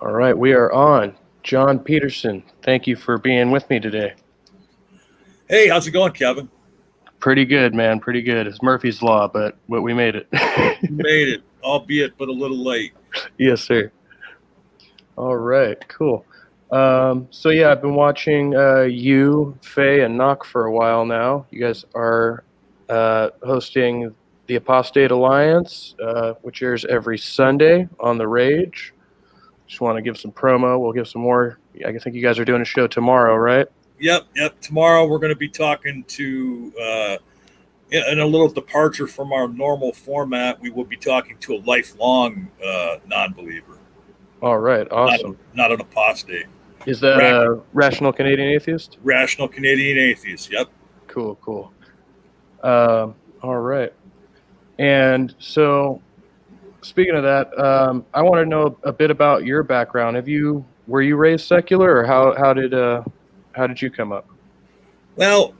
All right, we are on. John Petersen, thank you for being with me today. Hey, how's it going, Kevin? Pretty good, man. Pretty good. It's Murphy's Law, but we made it. You made it, albeit but a little late. Yes, sir. All right, cool. So yeah, I've been watching you, Faye, and Noka for a while now. You guys are hosting the Apostate Alliance, which airs every Sunday on The Rage. Just want to give some promo. We'll give some more. I think you guys are doing a show tomorrow, right? Yep. Tomorrow we're going to be talking to, in a little departure from our normal format, we will be talking to a lifelong non-believer. All right, awesome. Not an apostate. Is that a Rational Canadian Atheist? Rational Canadian Atheist, yep. Cool. All right. And so, speaking of that, I want to know a bit about your background. Were you raised secular, or how did you come up? Well,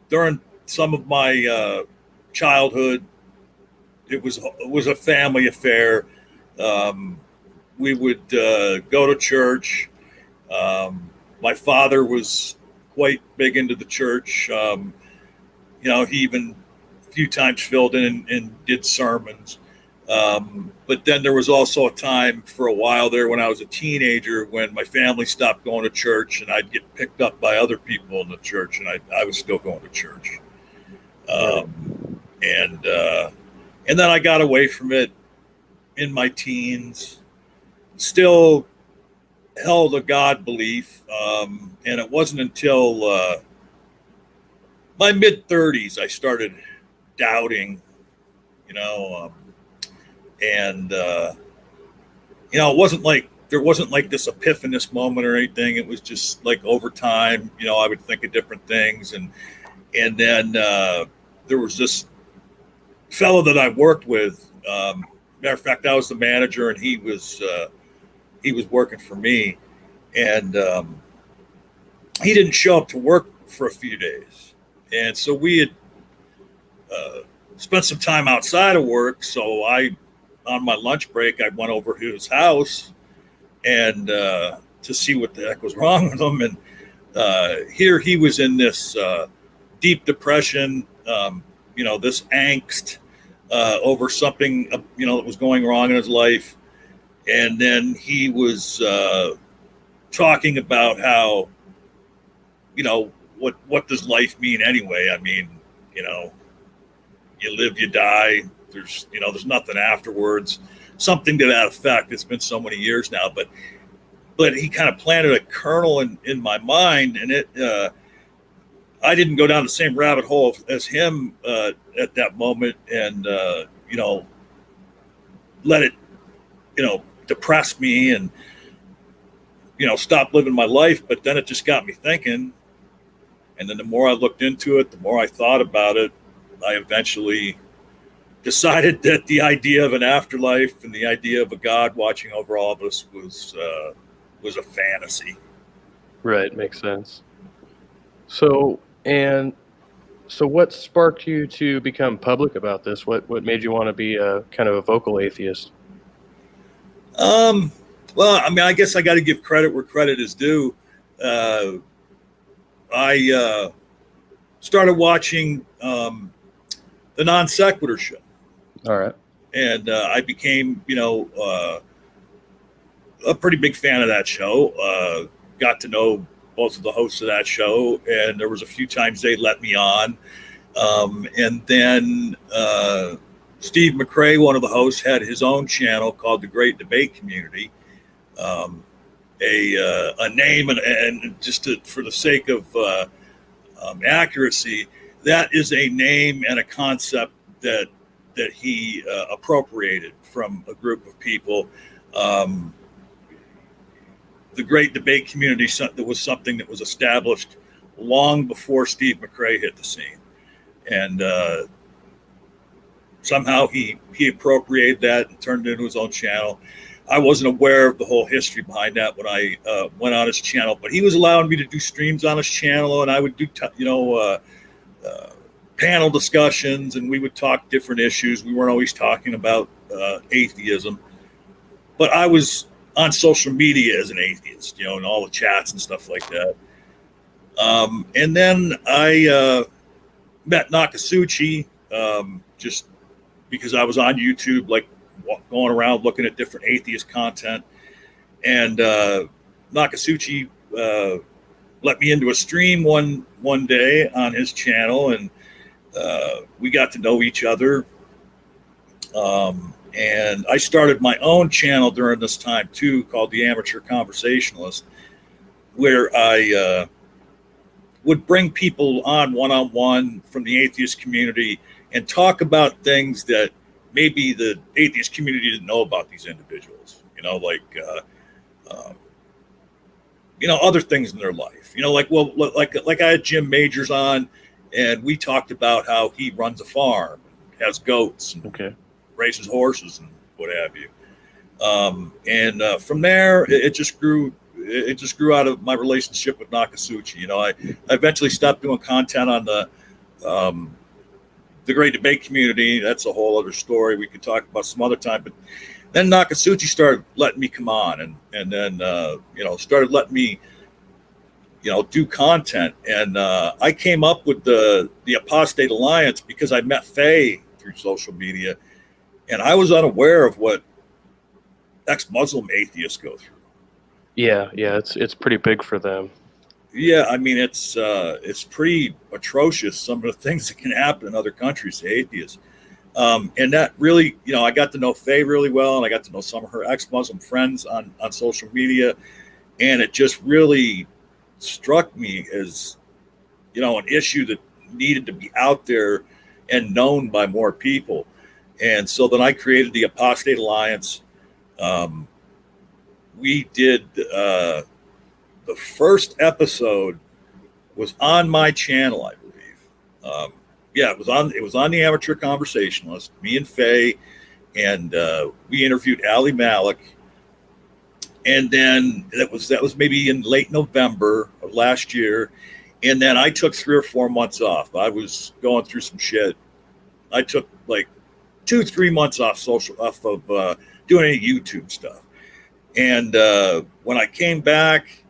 during some of my childhood, it was a family affair. We would go to church. My father was quite big into the church. He even a few times filled in and did sermons. But then there was also a time for a while there when I was a teenager when my family stopped going to church, and I'd get picked up by other people in the church, and I was still going to church. And then I got away from it in my teens, still held a God belief. And it wasn't until my mid-30s I started doubting, and it wasn't like there wasn't like this epiphanous moment or anything. It was just like over time, I would think of different things, and then there was this fellow that I worked with. Matter of fact, I was the manager, and he was working for me, and he didn't show up to work for a few days, and so we had spent some time outside of work. So on my lunch break, I went over to his house and to see what the heck was wrong with him. And here he was in this deep depression, this angst over something, that was going wrong in his life. And then he was talking about how, what does life mean anyway? I mean, you live, you die. There's nothing afterwards, something to that effect. It's been so many years now, but he kind of planted a kernel in my mind, and I didn't go down the same rabbit hole as him at that moment, and let it depress me and stop living my life. But then it just got me thinking, and then the more I looked into it, the more I thought about it, I eventually decided that the idea of an afterlife and the idea of a God watching over all of us was a fantasy. Right, makes sense. So what sparked you to become public about this? What made you want to be a kind of a vocal atheist? Well, I mean, I guess I got to give credit where credit is due. I started watching the Non Sequitur show. All right. And I became, a pretty big fan of that show. Got to know both of the hosts of that show, and there was a few times they let me on. And then Steve McRae, one of the hosts, had his own channel called The Great Debate Community. A name, and just for the sake of accuracy, that is a name and a concept that he appropriated from a group of people. The Great Debate Community was something that was established long before Steve McRae hit the scene, and somehow he appropriated that and turned it into his own channel. I wasn't aware of the whole history behind that when I went on his channel, but he was allowing me to do streams on his channel, and I would do panel discussions, and we would talk different issues. We weren't always talking about atheism, but I was on social media as an atheist, and all the chats and stuff like that. And then I met Noka Suchi, just because I was on YouTube, like going around looking at different atheist content. And Noka Suchi let me into a stream one day on his channel, and we got to know each other. And I started my own channel during this time too, called The Amateur Conversationalist, where I would bring people on one-on-one from the atheist community and talk about things that maybe the atheist community didn't know about these individuals, like other things in their life, like I had Jim Majors on, and we talked about how he runs a farm, has goats, and raises horses and what have you. And from there, it just grew. It just grew out of my relationship with Noka Suchi. I eventually stopped doing content on the great debate community. That's a whole other story we could talk about some other time. But then Noka Suchi started letting me come on, and then started letting me do content. And I came up with the Apostate Alliance because I met Faye through social media, and I was unaware of what ex-Muslim atheists go through. Yeah, it's pretty big for them. Yeah, I mean it's pretty atrocious, some of the things that can happen in other countries to atheists. And that really, I got to know Faye really well, and I got to know some of her ex-Muslim friends on social media, and it just really struck me as an issue that needed to be out there and known by more people. And so then I created the Apostate Alliance. We did the first episode was on my channel, I believe. It was on the Amateur Conversationalist. Me and Faye, and we interviewed Ali Malik. And then that was maybe in late November of last year. And then I took 3 or 4 months off. I was going through some shit. I took like 2-3 months off of doing any YouTube stuff. And when I came back,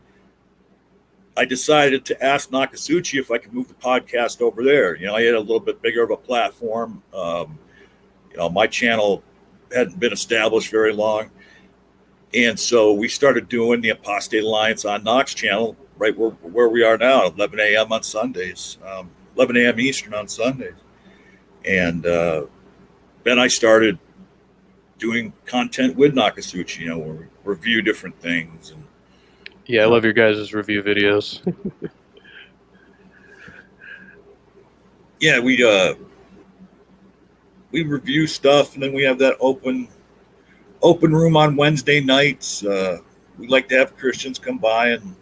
I decided to ask Noka Suchi if I could move the podcast over there. I had a little bit bigger of a platform. My channel hadn't been established very long. And so we started doing the Apostate Alliance on Nock's channel, right where we are now, 11 a.m. on Sundays, 11 a.m. Eastern on Sundays. And then I started doing content with Noka Suchi, where we review different things. And yeah, I love your guys' review videos. Yeah, we review stuff, and then we have that open room on Wednesday nights. We like to have Christians come by and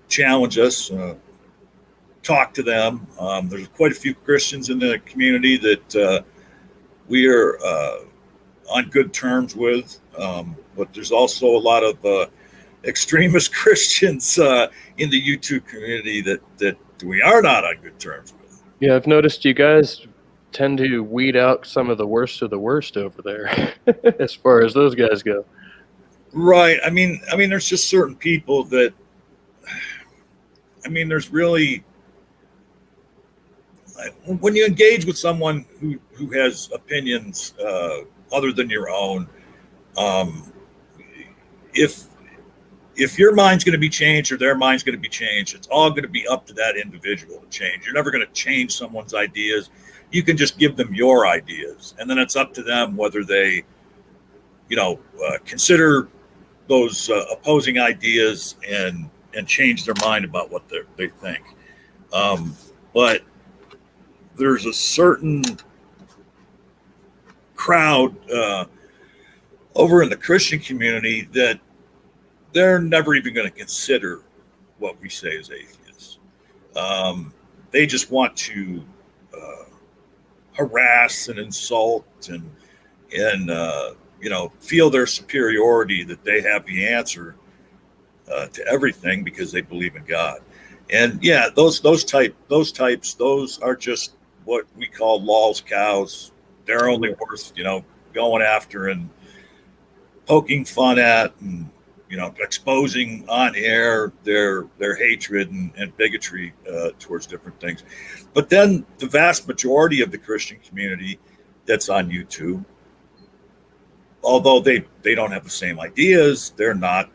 challenge us, talk to them. There's quite a few Christians in the community that we are on good terms with, but there's also a lot of extremist Christians in the YouTube community that we are not on good terms with. Yeah, I've noticed you guys tend to weed out some of the worst of the worst over there, as far as those guys go. Right. I mean, there's just certain people that, there's really, when you engage with someone who has opinions other than your own, if your mind's going to be changed or their mind's going to be changed, it's all going to be up to that individual to change. You're never going to change someone's ideas. You can just give them your ideas, and then it's up to them whether they, consider those opposing ideas and change their mind about what they think. But there's a certain crowd over in the Christian community that they're never even going to consider what we say as atheists. They just want to harass and insult and feel their superiority, that they have the answer to everything because they believe in God. And yeah, those types are just what we call lols cows. They're only worth going after and poking fun at and, exposing on air their hatred and bigotry towards different things. But then the vast majority of the Christian community that's on YouTube, although they don't have the same ideas, they're not,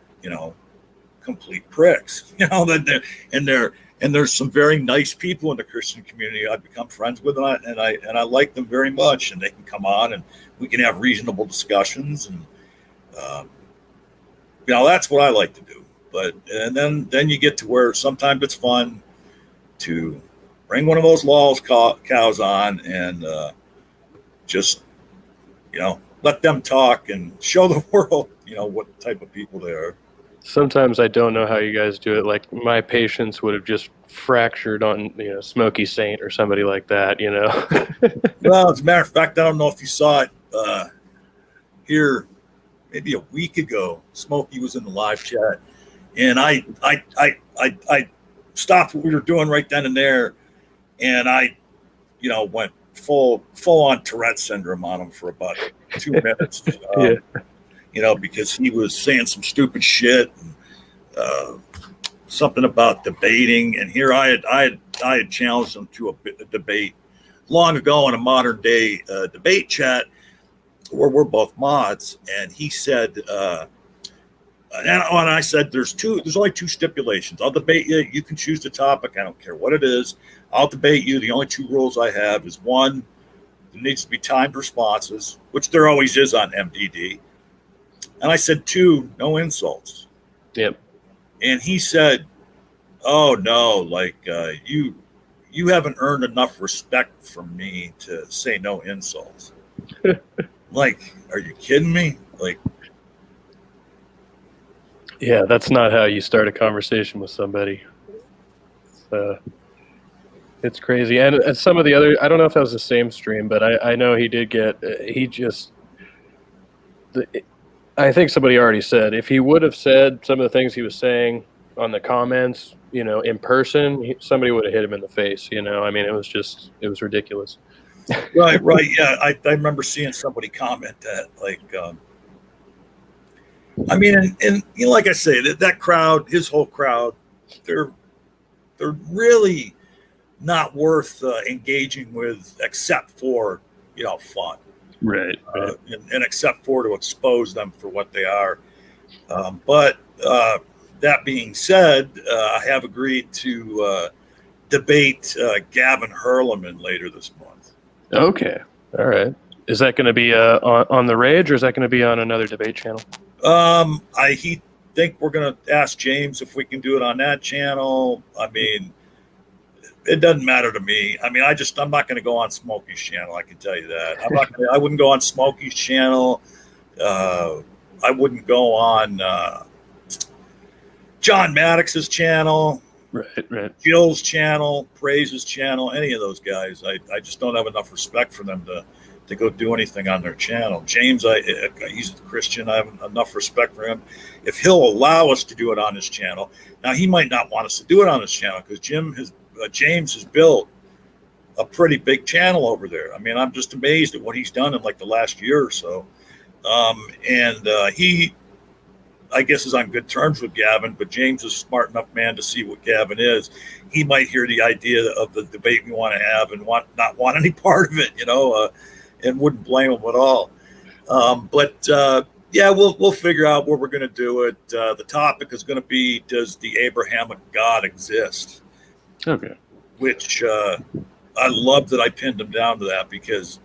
complete pricks, and there's some very nice people in the Christian community I've become friends with, and I like them very much, and they can come on and we can have reasonable discussions, and that's what I like to do. And then you get to where sometimes it's fun to bring one of those Law's cows on and just let them talk and show the world what type of people they are. Sometimes I don't know how you guys do it. Like, my patience would have just fractured on, Smokey Saint or somebody like that, Well, as a matter of fact, I don't know if you saw it here maybe a week ago. Smokey was in the live chat, and I stopped what we were doing right then and there, and I, went full on Tourette syndrome on him for about 2 minutes. Because he was saying some stupid shit, and, something about debating. And here I had challenged him to a debate long ago in a modern day debate chat where we're both mods. And he said, and I said, there's only 2 stipulations. I'll debate you. You can choose the topic. I don't care what it is. I'll debate you. The only 2 rules I have is, 1, there needs to be timed responses, which there always is on MDD. And I said, 2, no insults. Yep. And he said, oh, no, like, you haven't earned enough respect from me to say no insults. Like, are you kidding me? Like, yeah, that's not how you start a conversation with somebody. It's crazy. And some of the other, I don't know if that was the same stream, but I know he did get, I think somebody already said, if he would have said some of the things he was saying on the comments, in person, somebody would have hit him in the face. I mean, it was ridiculous. Right. Yeah. I remember seeing somebody comment that, like, I mean, and like I say, that crowd, his whole crowd, they're really not worth engaging with, except for, fun. Right. And except for to expose them for what they are. But that being said, I have agreed to debate Gavin Herleman later this month. Okay. All right. Is that going to be on the Rage, or is that going to be on another debate channel? I think we're going to ask James if we can do it on that channel. I mean, it doesn't matter to me. I mean, I'm not going to go on Smokey's channel. I can tell you that. I wouldn't go on Smokey's channel. I wouldn't go on John Maddox's channel. Right. Jill's channel, Praise's channel, any of those guys. I just don't have enough respect for them to go do anything on their channel. James, he's a Christian. I have enough respect for him. If he'll allow us to do it on his channel. Now, he might not want us to do it on his channel because James has built a pretty big channel over there. I mean, I'm just amazed at what he's done in like the last year or so. He, I guess, is on good terms with Gavin, but James is a smart enough man to see what Gavin is. He might hear the idea of the debate we want to have and not want any part of it, and wouldn't blame him at all. Yeah, we'll figure out where we're going to do it. The topic is going to be, does the Abrahamic God exist? Okay. Which I love that I pinned him down to that, because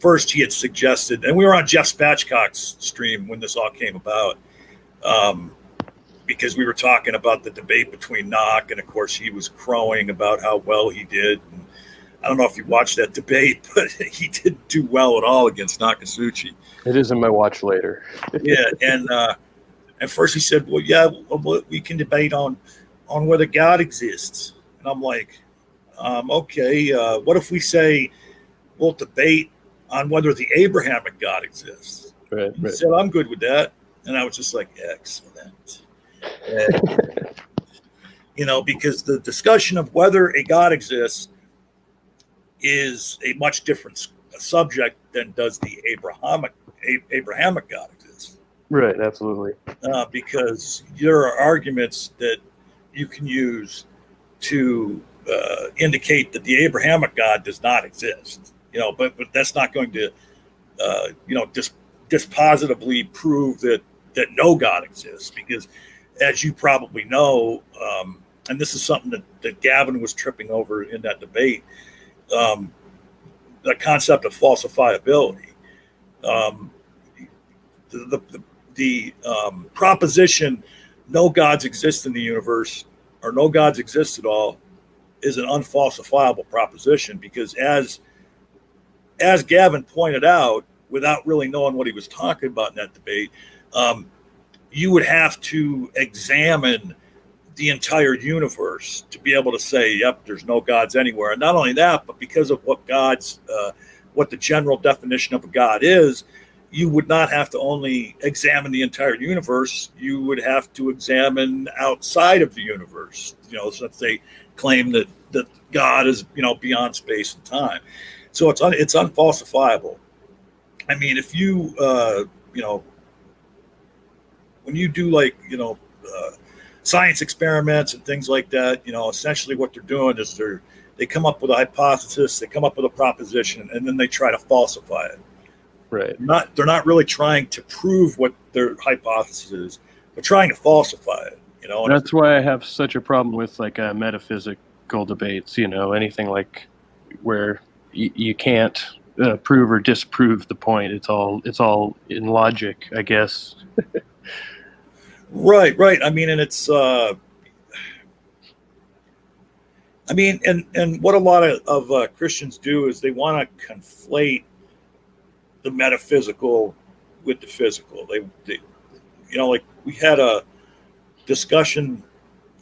first he had suggested, and we were on Jeff Spatchcock's stream when this all came about, because we were talking about the debate between Noka, and of course he was crowing about how well he did. And I don't know if you watched that debate, but he didn't do well at all against Suchi. It is in my watch later. Yeah, and at first he said, well, yeah, we can debate on whether God exists. And I'm like, okay, what if we say we'll debate on whether the Abrahamic God exists? Right. He said, I'm good with that. And I was just like, excellent. And, because the discussion of whether a God exists is a much different subject than does the Abrahamic God exist. Right, absolutely. Because there are arguments that you can use to indicate that the Abrahamic God does not exist. But that's not going to just dispositively prove that no God exists, because as you probably know, and this is something that Gavin was tripping over in that debate, the concept of falsifiability. Um, the proposition no gods exist in the universe, or no gods exist at all, is an unfalsifiable proposition, because as Gavin pointed out, without really knowing what he was talking about in that debate, you would have to examine the entire universe to be able to say, yep, there's no gods anywhere. And not only that, but because of what the general definition of a god is, you would not have to only examine the entire universe, you would have to examine outside of the universe, since they claim that God is, beyond space and time. So it's unfalsifiable. I mean, if you, when you do science experiments and things like that, essentially what they're doing is they come up with a hypothesis, they come up with a proposition, and then they try to falsify it. Right. They're not really trying to prove what their hypothesis is. They're trying to falsify it. And that's why I have such a problem with metaphysical debates. Anything like where you can't prove or disprove the point. It's all in logic, I guess. Right. I mean, and it's, and what a lot of Christians do is they want to conflate the metaphysical with the physical. They we had a discussion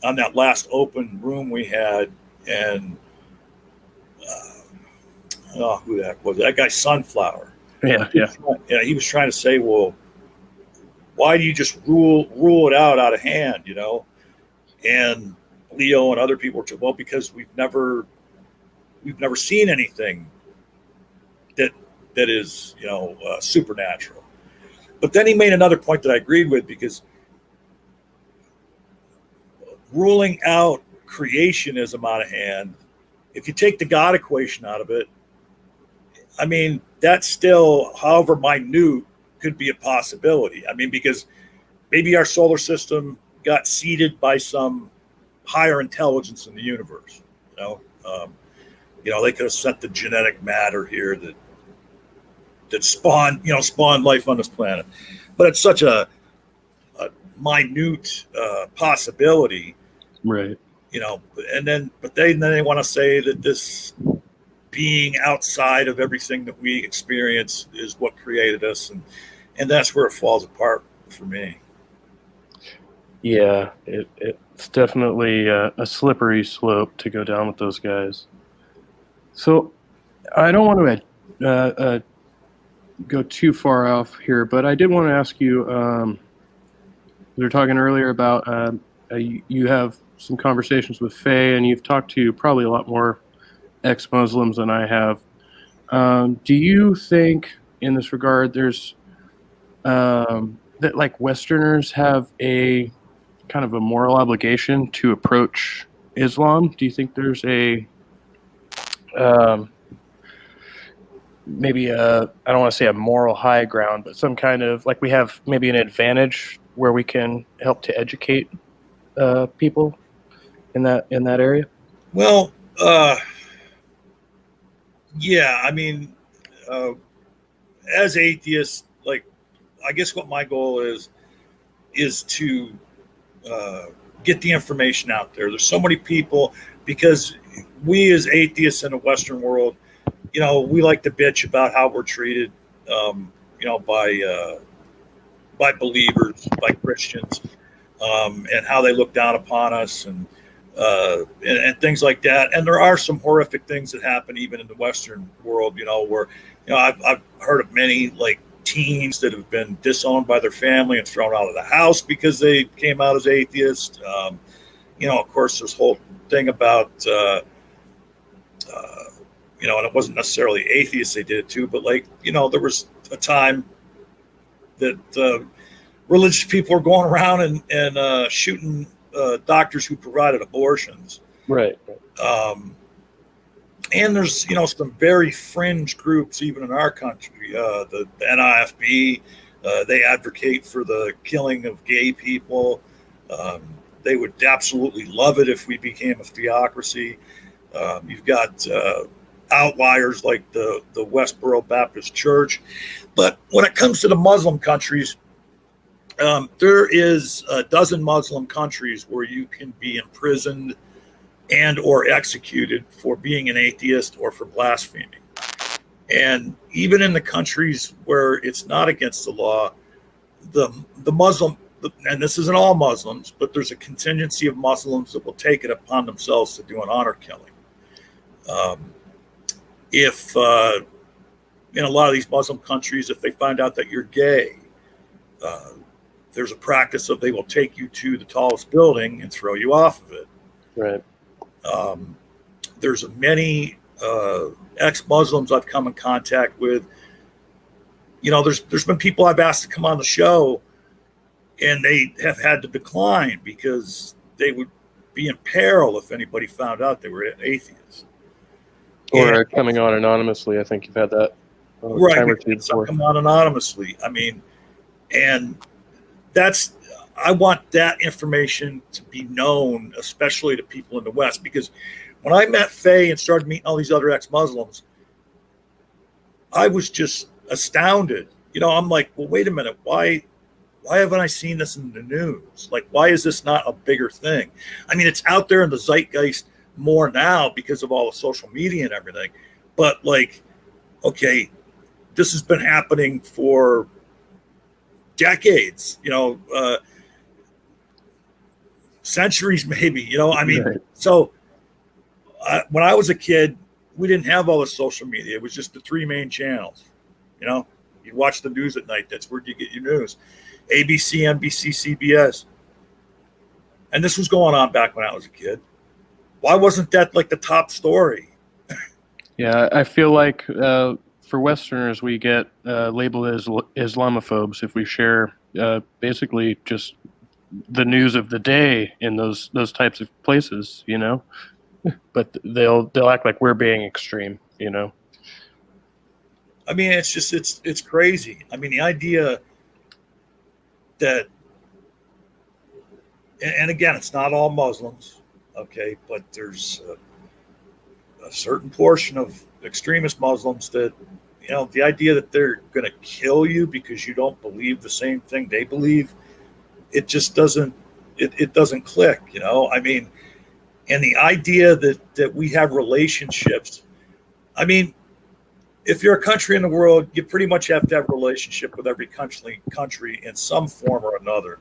on that last open room we had, and who the heck was it? That guy Sunflower. Yeah. He was trying to say, well, why do you just rule it out of hand, And Leo and other people were, well, because we've never seen anything that is, supernatural. But then he made another point that I agreed with, because ruling out creationism out of hand, if you take the God equation out of it, I mean, that's still, however minute, could be a possibility. I mean, because maybe our solar system got seeded by some higher intelligence in the universe. They could have sent the genetic matter here that spawned life on this planet. But it's such a minute possibility, right? And then they want to say that this being outside of everything that we experience is what created us, and that's where it falls apart for me. Yeah, it's definitely a slippery slope to go down with those guys. So I don't want to go too far off here, but I did want to ask you, we were talking earlier about you have some conversations with Faye, and you've talked to probably a lot more ex-Muslims than I have. Do you think in this regard there's that Westerners have a kind of a moral obligation to approach Islam? Do you think there's a maybe I don't want to say a moral high ground, but some kind of we have maybe an advantage where we can help to educate people in that area? Well, yeah, I mean, as atheists, I guess what my goal is to get the information out there. There's so many people, because we as atheists in the Western world, we like to bitch about how we're treated, by believers, by Christians, and how they look down upon us, and things like that. And there are some horrific things that happen even in the Western world, where, I've heard of many teens that have been disowned by their family and thrown out of the house because they came out as atheists. Of course, this whole thing about, and it wasn't necessarily atheists they did it to, but there was a time that religious people are going around and shooting doctors who provided abortions. Right. And there's, some very fringe groups, even in our country, the NIFB, they advocate for the killing of gay people. They would absolutely love it if we became a theocracy. You've got outliers like the Westboro Baptist Church. But when it comes to the Muslim countries, there is a dozen Muslim countries where you can be imprisoned and or executed for being an atheist or for blaspheming. And even in the countries where it's not against the law, the Muslim, and this isn't all Muslims, but there's a contingency of Muslims that will take it upon themselves to do an honor killing. If in a lot of these Muslim countries, if they find out that you're gay, there's a practice of they will take you to the tallest building and throw you off of it. Right. There's many ex-Muslims I've come in contact with. There's been people I've asked to come on the show, and they have had to decline because they would be in peril if anybody found out they were an atheist. Or coming on anonymously. I think you've had that time or two before. Come on anonymously. I mean, and I want that information to be known, especially to people in the West, because when I met Faye and started meeting all these other ex-Muslims, I was just astounded. I'm like, well, wait a minute. Why haven't I seen this in the news? Like, why is this not a bigger thing? I mean, it's out there in the zeitgeist more now because of all the social media and everything. But like, okay, this has been happening for decades, centuries maybe, Right. So when I was a kid, we didn't have all the social media. It was just the three main channels. You watch the news at night. That's where you get your news. ABC, NBC, CBS. And this was going on back when I was a kid. Why wasn't that like the top story? Yeah, I feel like for Westerners, we get labeled as Islamophobes if we share basically just the news of the day in those types of places, But they'll act like we're being extreme, I mean, it's crazy. I mean, the idea that, and again, it's not all Muslims, okay, but there's a certain portion of extremist Muslims that, the idea that they're going to kill you because you don't believe the same thing they believe, it just doesn't, it doesn't click, I mean, and the idea that we have relationships, I mean, if you're a country in the world, you pretty much have to have a relationship with every country in some form or another.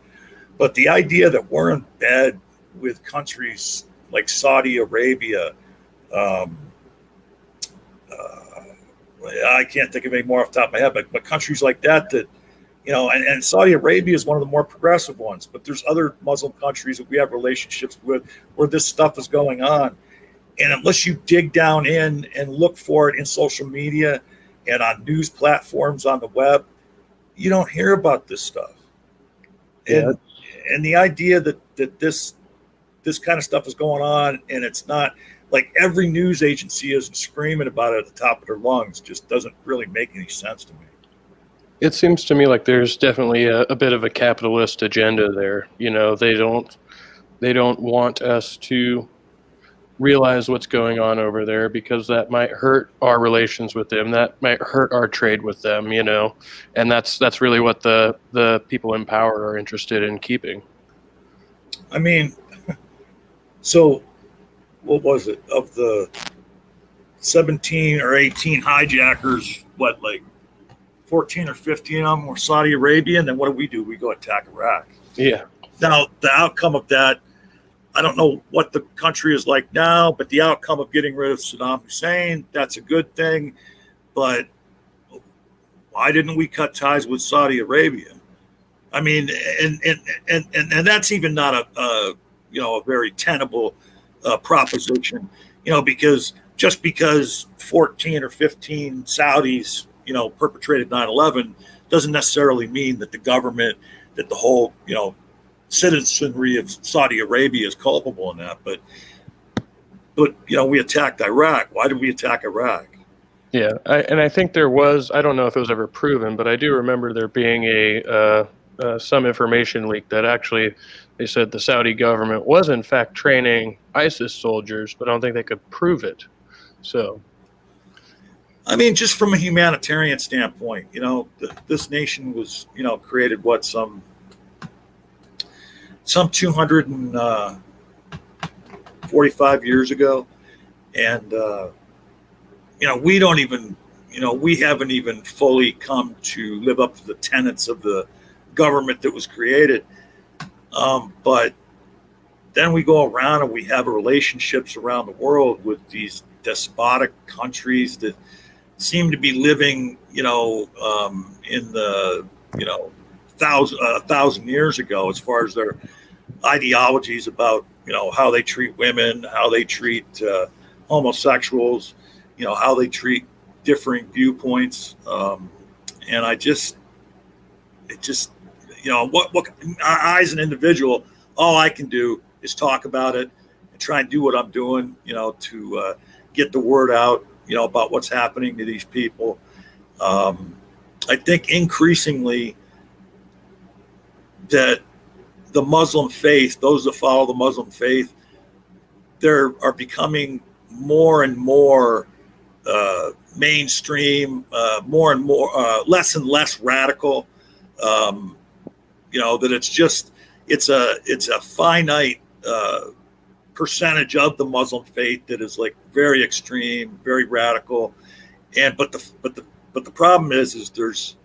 But the idea that we're in bed with countries like Saudi Arabia, I can't think of any more off the top of my head, but countries like that, and Saudi Arabia is one of the more progressive ones, but there's other Muslim countries that we have relationships with where this stuff is going on. And unless you dig down in and look for it in social media and on news platforms on the web, you don't hear about this stuff. Yeah. And the idea that this kind of stuff is going on, and it's not like every news agency is screaming about it at the top of their lungs, just doesn't really make any sense to me. It seems to me like there's definitely a bit of a capitalist agenda there. They don't want us to realize what's going on over there because that might hurt our relations with them. That might hurt our trade with them, and that's really what the people in power are interested in keeping. I mean, so what was it of the 17 or 18 hijackers? What, like 14 or 15 of them were Saudi Arabia, and then what do? We go attack Iraq. Yeah. Now the outcome of that, I don't know what the country is like now, but the outcome of getting rid of Saddam Hussein, that's a good thing. But why didn't we cut ties with Saudi Arabia? I mean, and that's even not a very tenable proposition, because just because 14 or 15 Saudis, perpetrated 9/11 doesn't necessarily mean that the government that the whole, citizenry of Saudi Arabia is culpable in that. But we attacked Iraq. Why did we attack Iraq? Yeah, I think there was, I don't know if it was ever proven, but I do remember there being some information leak that actually they said the Saudi government was in fact training ISIS soldiers, but I don't think they could prove it. So, I mean, just from a humanitarian standpoint, this nation was, created some 245 years ago, and we don't even, we haven't even fully come to live up to the tenets of the government that was created. But then we go around and we have relationships around the world with these despotic countries that seem to be living, in the, 1,000 years ago, as far as their ideologies about, how they treat women, how they treat homosexuals, how they treat differing viewpoints. And what I, as an individual, all I can do is talk about it and try and do what I'm doing, to get the word out, about what's happening to these people. I think increasingly that the Muslim faith, those that follow the Muslim faith, there are becoming more and more mainstream, more and more, less and less radical. That it's a finite percentage of the Muslim faith that is like very extreme, very radical, but the problem is there's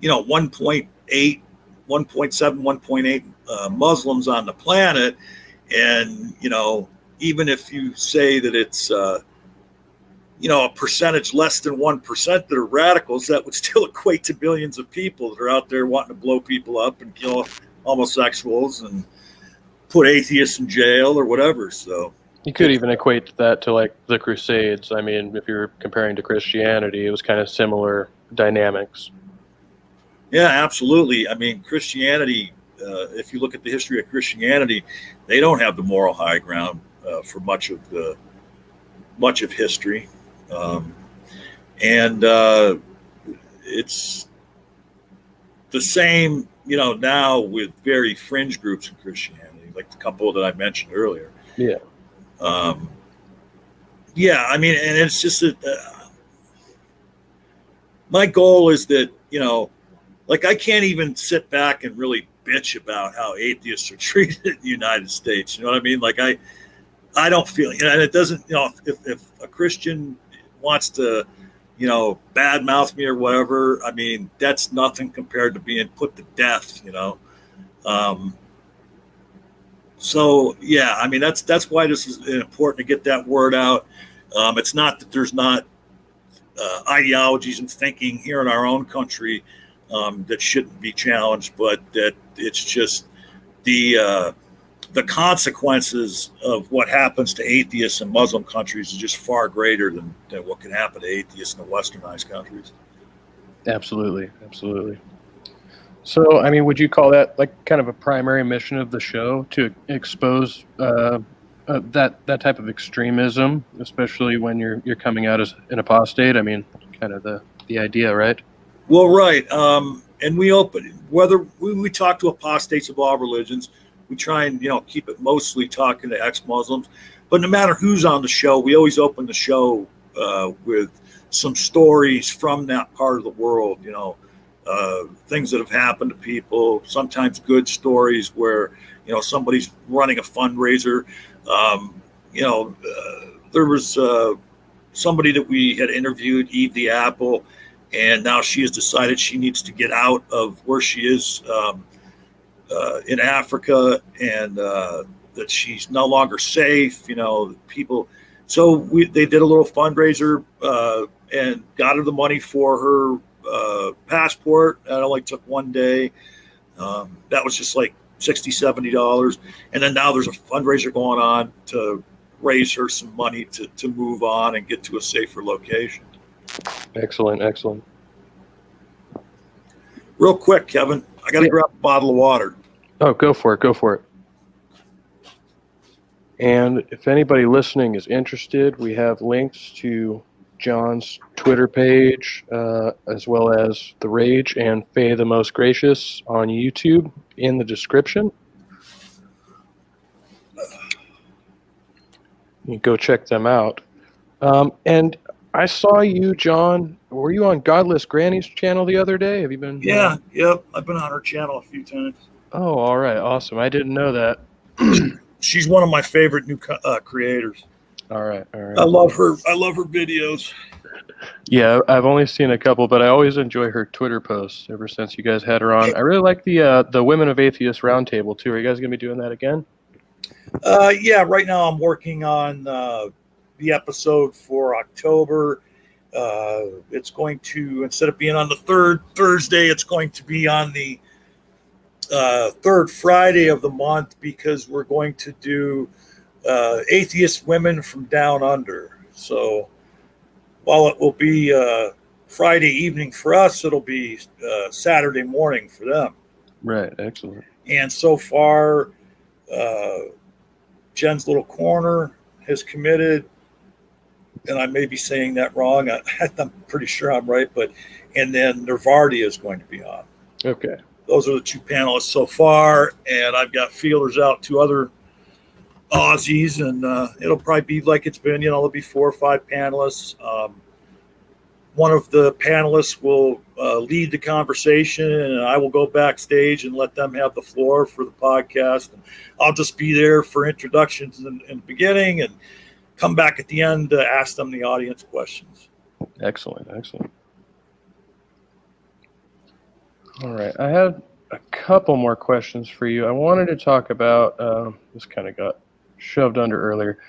1.8, 1.7, 1.8 Muslims on the planet, and even if you say that it's a percentage less than 1% that are radicals, that would still equate to billions of people that are out there wanting to blow people up and kill homosexuals and put atheists in jail or whatever. So you could even equate that to like the Crusades. I mean, if you're comparing to Christianity, it was kind of similar dynamics. Yeah, absolutely. I mean, Christianity, if you look at the history of Christianity, they don't have the moral high ground for much of history. It's the same, now with very fringe groups in Christianity, like the couple that I mentioned earlier. Yeah. I mean, and it's just that my goal is that, like I can't even sit back and really bitch about how atheists are treated in the United States. You know what I mean? Like I don't feel, and it doesn't, if a Christian wants to, badmouth me or whatever, I mean, that's nothing compared to being put to death, So yeah, I mean, that's why this is important to get that word out. It's not that there's not ideologies and thinking here in our own country that shouldn't be challenged, but that it's just the consequences of what happens to atheists in Muslim countries is just far greater than what can happen to atheists in the westernized countries. Absolutely. So, I mean, would you call that like kind of a primary mission of the show, to expose that type of extremism, especially when you're coming out as an apostate? I mean, kind of the idea, right? Well, right. And we whether we talk to apostates of all religions, we try and, keep it mostly talking to ex-Muslims. But no matter who's on the show, we always open the show with some stories from that part of the world, things that have happened to people, sometimes good stories where, somebody's running a fundraiser. There was somebody that we had interviewed, Eve the Apple, and now she has decided she needs to get out of where she is in Africa, and that she's no longer safe, people. So they did a little fundraiser and got her the money for her passport. It only took one day. That was just like $60, $70. And then now there's a fundraiser going on to raise her some money to move on and get to a safer location. Excellent. Real quick, Kevin, I I got to grab a bottle of water. Oh, go for it. Go for it. And if anybody listening is interested, we have links to John's Twitter page, as well as The Rage and Faye the Most Gracious on YouTube in the description. You go check them out. And I saw you, John. Were you on Godless Granny's channel the other day? Have you been? Yeah, yep. I've been on her channel a few times. Oh, all right. Awesome. I didn't know that. She's one of my favorite new creators. All right. All right. I love her videos. Yeah, I've only seen a couple, but I always enjoy her Twitter posts ever since you guys had her on. I really like the Women of Atheist Roundtable, too. Are you guys going to be doing that again? Yeah, right now I'm working on the episode for October. It's going to, instead of being on the third Thursday, it's going to be on the third Friday of the month, because we're going to do atheist women from down under. So while it will be Friday evening for us, it'll be Saturday morning for them. Right. Excellent. And so far, Jen's Little Corner has committed, and I may be saying that wrong. I'm pretty sure I'm right, and then Nervardi is going to be on. Okay. Those are the two panelists so far, and I've got feelers out to other Aussies, and it'll probably be like it's been, there'll be 4 or 5 panelists. One of the panelists will lead the conversation, and I will go backstage and let them have the floor for the podcast. And I'll just be there for introductions in the beginning and come back at the end to ask them the audience questions. Excellent. Excellent. All right. I have a couple more questions for you. I wanted to talk about, this kind of got shoved under earlier.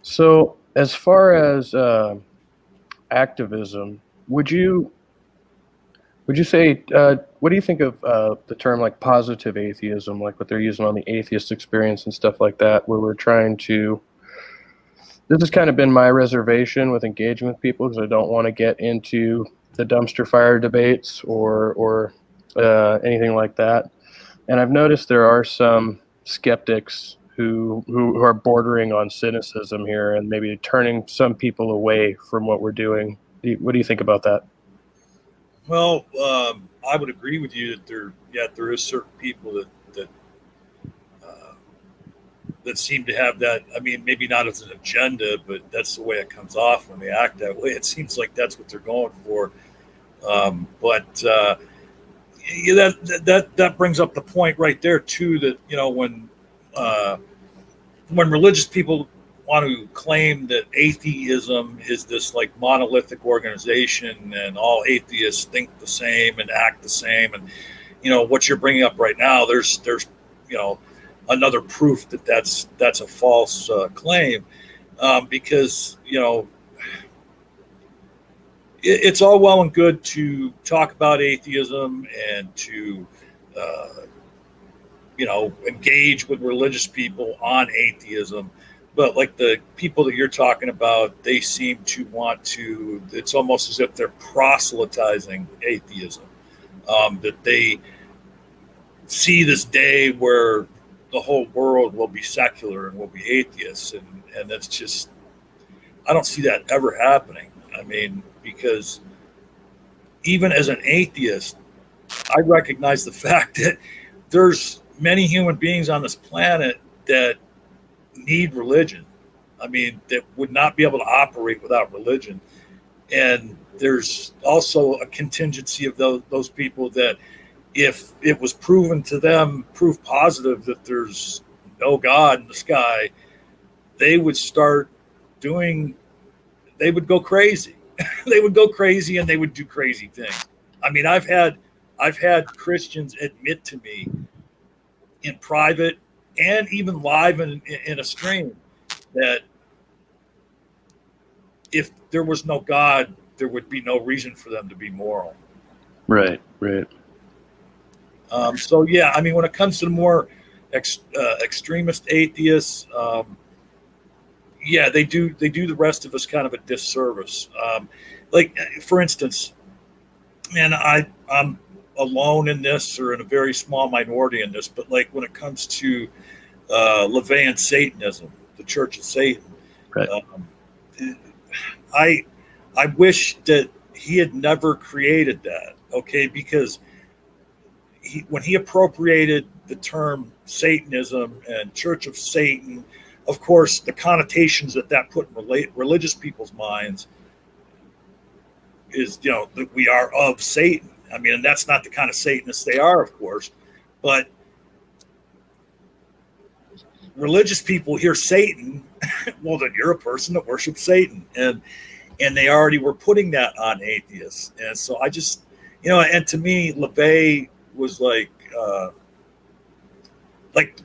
So as far as activism, would you say, what do you think of the term like positive atheism, like what they're using on the atheist experience and stuff like that, where we're trying to, this has kind of been my reservation with engaging with people, because I don't want to get into the dumpster fire debates or anything like that. And I've noticed there are some skeptics who are bordering on cynicism here and maybe turning some people away from what we're doing. What do you think about that? Well, I would agree with you that there is certain people that seem to have that. I mean, maybe not as an agenda, but that's the way it comes off when they act that way. It seems like that's what they're going for. That brings up the point right there too, that when religious people want to claim that atheism is this like monolithic organization and all atheists think the same and act the same, and what you're bringing up right now, there's another proof that that's a false claim, because it's all well and good to talk about atheism and to engage with religious people on atheism, but like the people that you're talking about, they seem to want to, it's almost as if they're proselytizing atheism, that they see this day where the whole world will be secular and will be atheists, and that's just, I don't see that ever happening. I mean, because even as an atheist, I recognize the fact that there's many human beings on this planet that need religion. I mean, that would not be able to operate without religion. And there's also a contingency of those people that if it was proven to them, proof positive, that there's no God in the sky, they would start doing, they would go crazy. They would go crazy and they would do crazy things. I mean, I've had Christians admit to me in private and even live in a stream that if there was no God, there would be no reason for them to be moral. Right, right. So yeah, I mean, when it comes to the more extremist atheists, yeah, they do the rest of us kind of a disservice. Like, for instance, man, I'm alone in this or in a very small minority in this, but like when it comes to LaVeyan Satanism, the Church of Satan, Right. I wish that he had never created that, okay? Because when he appropriated the term Satanism and Church of Satan, of course, the connotations that put in religious people's minds is, that we are of Satan. I mean, and that's not the kind of Satanists they are, of course, but religious people hear Satan, well, then you're a person that worships Satan. And they already were putting that on atheists. And so I just, and to me, LaVey was like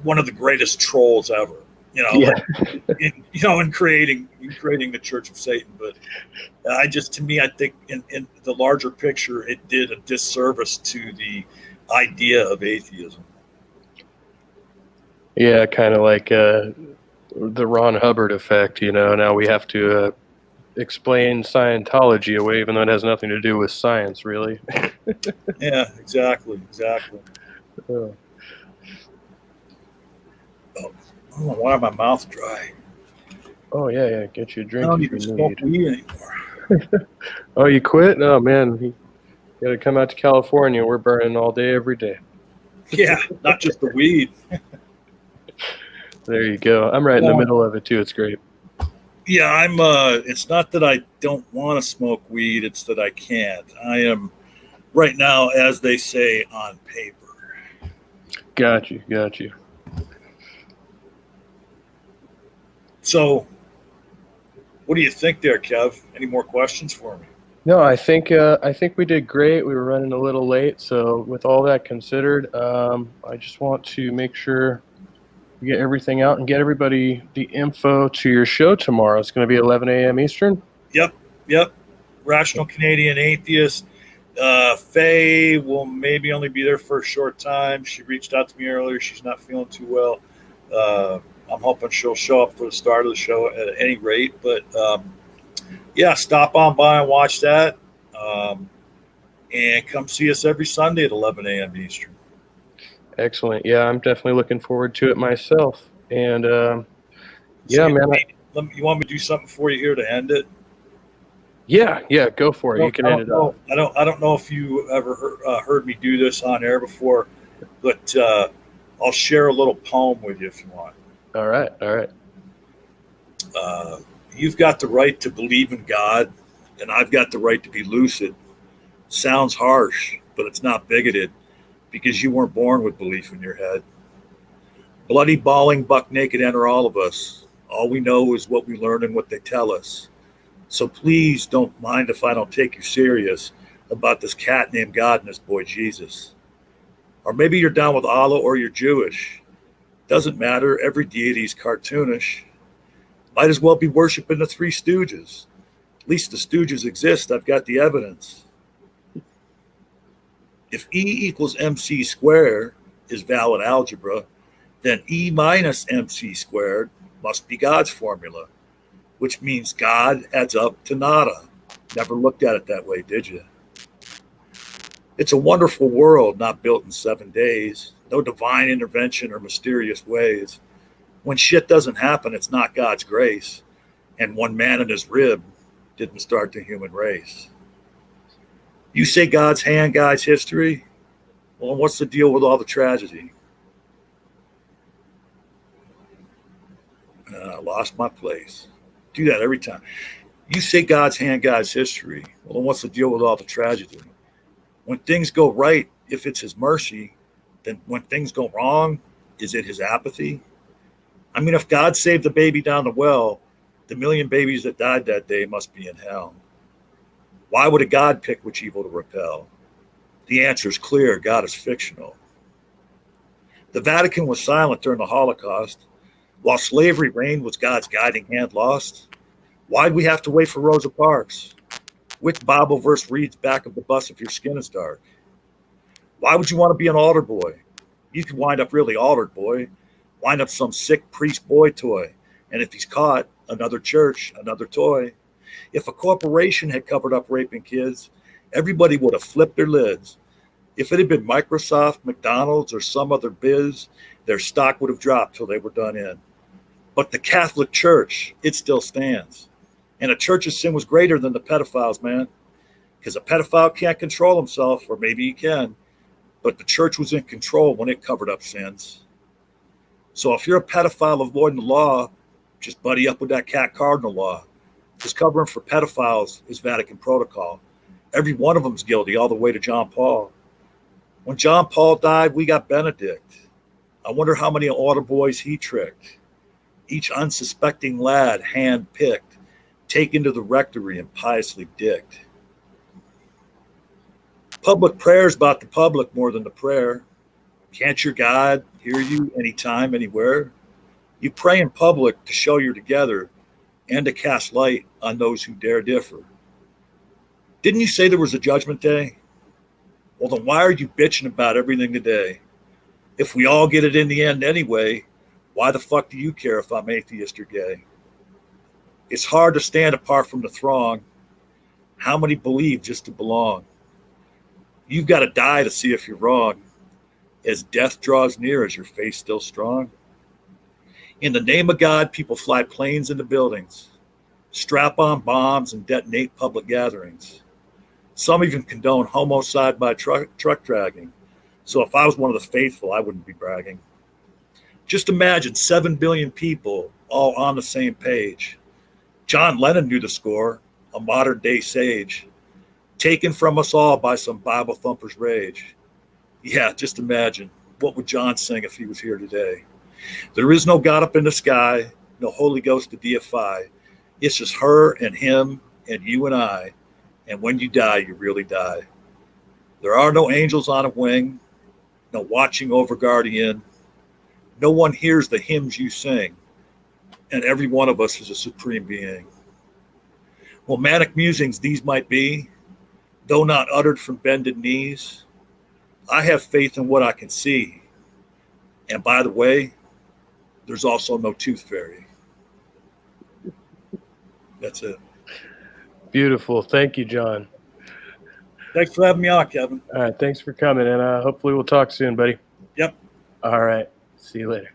one of the greatest trolls ever, in creating the Church of Satan. But I think in the larger picture, it did a disservice to the idea of atheism. Yeah, kind of like the Ron Hubbard effect, now we have to explain Scientology away, even though it has nothing to do with science, really. Yeah, exactly. Oh. Oh, why my mouth dry? Oh, yeah, get you a drink. I don't even smoke weed anymore. Oh, you quit? Oh, man, you got to come out to California. We're burning all day, every day. Yeah, not just the weed. There you go. I'm right in the middle of it, too. It's great. Yeah, it's not that I don't want to smoke weed, it's that I can't. I am, right now, as they say, on paper. Got you. So, what do you think there, Kev? Any more questions for me? No, I think we did great. We were running a little late, so with all that considered, I just want to make sure we get everything out and get everybody the info to your show tomorrow. It's going to be 11 a.m. Eastern. Yep. Rational Canadian Atheist. Faye will maybe only be there for a short time. She reached out to me earlier. She's not feeling too well. I'm hoping she'll show up for the start of the show at any rate. But, stop on by and watch that. And come see us every Sunday at 11 a.m. Eastern. Excellent. Yeah, I'm definitely looking forward to it myself. And, man. You want me to do something for you here to end it? Yeah, go for it. You can end it off. I don't know if you ever heard me do this on air before, but I'll share a little poem with you if you want. All right. You've got the right to believe in God, and I've got the right to be lucid. Sounds harsh, but it's not bigoted, because you weren't born with belief in your head. Bloody, bawling, buck naked enter all of us. All we know is what we learn and what they tell us. So please don't mind if I don't take you serious about this cat named God and this boy Jesus. Or maybe you're down with Allah or you're Jewish. Doesn't matter, every deity's cartoonish. Might as well be worshiping the Three Stooges. At least the Stooges exist, I've got the evidence. If E equals MC squared is valid algebra, then E minus MC squared must be God's formula, which means God adds up to nada. Never looked at it that way, did you? It's a wonderful world not built in 7 days. No divine intervention or mysterious ways. When shit doesn't happen, it's not God's grace. And one man in his rib didn't start the human race. You say God's hand guides history? Well, what's the deal with all the tragedy? I lost my place. Do that every time. You say God's hand guides history. Well, what's the deal with all the tragedy? When things go right, if it's his mercy, then when things go wrong, is it his apathy? I mean, if God saved the baby down the well, the million babies that died that day must be in hell. Why would a God pick which evil to repel? The answer is clear. God is fictional. The Vatican was silent during the Holocaust. While slavery reigned, was God's guiding hand lost? Why'd we have to wait for Rosa Parks? Which Bible verse reads back of the bus if your skin is dark? Why would you want to be an altar boy? You could wind up really altered, boy. Wind up some sick priest boy toy. And if he's caught, another church, another toy. If a corporation had covered up raping kids, everybody would have flipped their lids. If it had been Microsoft, McDonald's, or some other biz, their stock would have dropped till they were done in. But the Catholic Church, it still stands. And a church's sin was greater than the pedophiles, man. Because a pedophile can't control himself, or maybe he can, but the church was in control when it covered up sins. So if you're a pedophile avoiding the law, just buddy up with that cat cardinal law. Because covering for pedophiles is Vatican protocol. Every one of them's guilty, all the way to John Paul. When John Paul died, we got Benedict. I wonder how many altar boys he tricked. Each unsuspecting lad hand-picked, taken to the rectory and piously dicked. Public prayer is about the public more than the prayer. Can't your God hear you anytime, anywhere? You pray in public to show you're together and to cast light on those who dare differ. Didn't you say there was a judgment day? Well, then why are you bitching about everything today? If we all get it in the end anyway, why the fuck do you care if I'm atheist or gay? It's hard to stand apart from the throng. How many believe just to belong? You've got to die to see if you're wrong. As death draws near, is your faith still strong? In the name of God, people fly planes into buildings, strap on bombs, and detonate public gatherings. Some even condone homicide by truck dragging. So if I was one of the faithful, I wouldn't be bragging. Just imagine 7 billion people all on the same page. John Lennon knew the score, a modern day sage, taken from us all by some Bible thumper's rage. Yeah, just imagine, what would John sing if he was here today? There is no God up in the sky, no Holy Ghost to deify. It's just her and him and you and I. And when you die, you really die. There are no angels on a wing, no watching over guardian. No one hears the hymns you sing. And every one of us is a supreme being. Well, manic musings these might be, though not uttered from bended knees. I have faith in what I can see. And by the way, there's also no tooth fairy. That's it. Beautiful. Thank you, John. Thanks for having me on, Kevin. All right. Thanks for coming, and hopefully we'll talk soon, buddy. Yep. All right. See you later.